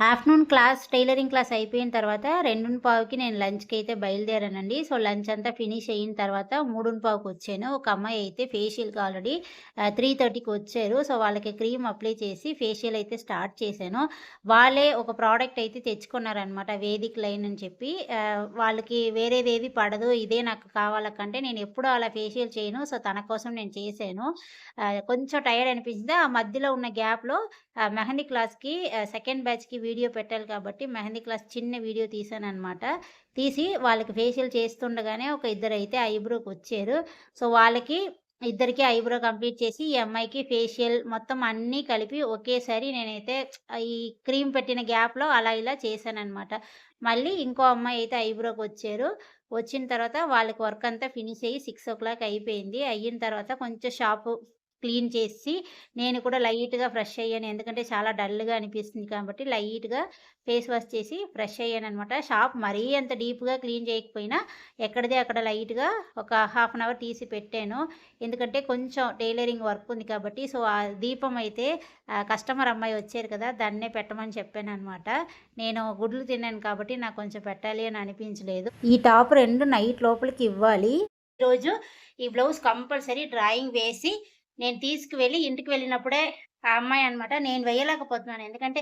Afternoon class tailoring class అయిపోయిన తర్వాత 2:15కి నేను లంచ్‌కి అయితే బయలుదేరానండి. సో, లంచ్ అంతా ఫినిష్ అయిన తర్వాత 3:15కి వచ్చాను. ఒక అమ్మాయి అయితే ఫేషియల్‌కి ఆల్రెడీ 3:30కి వచ్చారు. సో, వాళ్ళకి క్రీమ్ అప్లై చేసి ఫేషియల్ అయితే స్టార్ట్ చేశాను. వాళ్ళే ఒక ప్రోడక్ట్ అయితే తెచ్చుకున్నారనమాట. వేదిక్ లైన్ అని చెప్పి. వాళ్ళకి వేరేదేది పడదు. ఇదే నాకు కావాలక్కంటే నేను ఎప్పుడూ అలా ఫేషియల్ చేయను. సో, తన కోసం నేను చేశాను. కొంచెం టైర్డ్ అనిపించింది. ఆ మధ్యలో ఉన్న గ్యాప్‌లో మెహందీ క్లాస్‌కి సెకండ్ బ్యాచ్‌కి వీడియో పెట్టాలి కాబట్టి మెహందీ క్లాస్ చిన్న వీడియో తీశాననమాట. తీసి వాళ్ళకి ఫేషియల్ చేస్తుండగానే ఒక ఇద్దరైతే ఐబ్రోకొచ్చారు. సో, వాళ్ళకి ఇద్దరికీ ఐబ్రో కంప్లీట్ చేసి, ఈ అమ్మాయికి ఫేషియల్ మొత్తం అన్నీ కలిపి ఒకేసారి నేనైతే ఈ క్రీమ్ పెట్టిన గ్యాప్‌లో అలా ఇలా చేశాననమాట. మళ్ళీ ఇంకో అమ్మాయి అయితే ఐబ్రోకొచ్చారు. వచ్చిన తర్వాత వాళ్ళకి వర్క్ అంతా ఫినిష్ అయ్యి 6:00 అయిపోయింది. అయిన తర్వాత కొంచెం షాపు క్లీన్ చేసి నేను కూడా లైట్‌గా ఫ్రెష్ అయ్యాను. ఎందుకంటే చాలా డల్‌గా అనిపిస్తుంది కాబట్టి లైట్‌గా ఫేస్ వాష్ చేసి ఫ్రెష్ అయ్యాననమాట. షాప్ మరీ అంత డీప్‌గా క్లీన్ చేయకపోయినా ఎక్కడిది అక్కడ లైట్‌గా ఒక హాఫ్ అన్ అవర్ తీసి పెట్టాను. ఎందుకంటే కొంచెం టైలరింగ్ వర్క్ ఉంది కాబట్టి. సో, ఆ దీపం అయితే కస్టమర్ అమ్మాయి వచ్చారు కదా! దాన్నే పెట్టమని చెప్పాననమాట. నేను గుడ్లు తిన్నాను కాబట్టి నాకు కొంచెం పెట్టాలి అని అనిపించలేదు. ఈ టాప్ 2 నైట్ లోపలికి ఇవ్వాలి. ఈరోజు ఈ బ్లౌజ్ కంపల్సరీ డ్రాయింగ్ వేసి నేను తీసుకువెళ్ళి ఇంటికి వెళ్ళినప్పుడే ఆ అమ్మాయి అనమాట నేను వేయలేకపోతున్నాను. ఎందుకంటే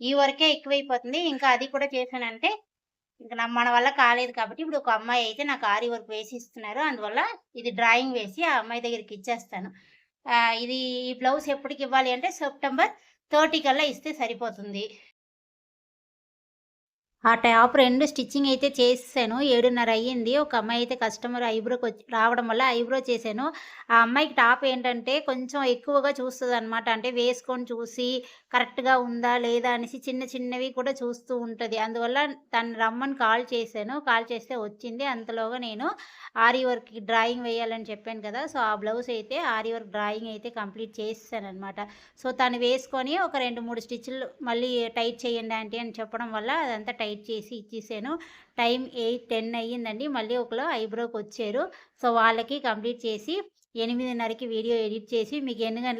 ఈ వర్కే ఎక్కువైపోతుంది. ఇంకా అది కూడా చేశానంటే ఇంక మన వల్ల కాలేదు కాబట్టి ఇప్పుడు ఒక అమ్మాయి అయితే నాకు ఆరి వర్క్ వేసి ఇస్తున్నారు. అందువల్ల ఇది డ్రాయింగ్ వేసి ఆ అమ్మాయి దగ్గరికి ఇచ్చేస్తాను. ఇది ఈ బ్లౌజ్ ఎప్పటికివ్వాలి అంటే సెప్టెంబర్ 30 కల్లా ఇస్తే సరిపోతుంది. ఆ టాప్ 2 స్టిచ్చింగ్ అయితే చేసేసాను. 7:30 అయ్యింది. ఒక అమ్మాయి అయితే కస్టమర్ రావడం వల్ల ఐబ్రో చేశాను. ఆ అమ్మాయికి టాప్ ఏంటంటే కొంచెం ఎక్కువగా చూస్తదనమాట. అంటే వేసుకొని చూసి కరెక్ట్‌గా ఉందా? లేదా? అనేసి చిన్న చిన్నవి కూడా చూస్తూ ఉంటది. అందువల్ల తను రమ్మని కాల్ చేశాను. కాల్ చేస్తే వచ్చింది. అంతలోగా నేను ఆరి వర్క్‌కి డ్రాయింగ్ వేయాలని చెప్పాను కదా! సో, ఆ బ్లౌజ్ అయితే ఆరి వర్క్ డ్రాయింగ్ అయితే కంప్లీట్ చేసేసాననమాట. సో, తను వేసుకొని ఒక 2, 3 స్టిచ్‌లు మళ్ళీ టైట్ చేయండి ఆంటీ అని చెప్పడం వల్ల అదంతా టైట్ చేసి ఇచ్చేసాను. టైం 8, 10 అయ్యిందండి. మళ్ళీ ఒకళ్ళు ఐబ్రోకొచ్చారు. సో, వాళ్ళకి కంప్లీట్ చేసి 8:30కి వీడియో ఎడిట్ చేసి మీకు ఎన్ని గంటలకు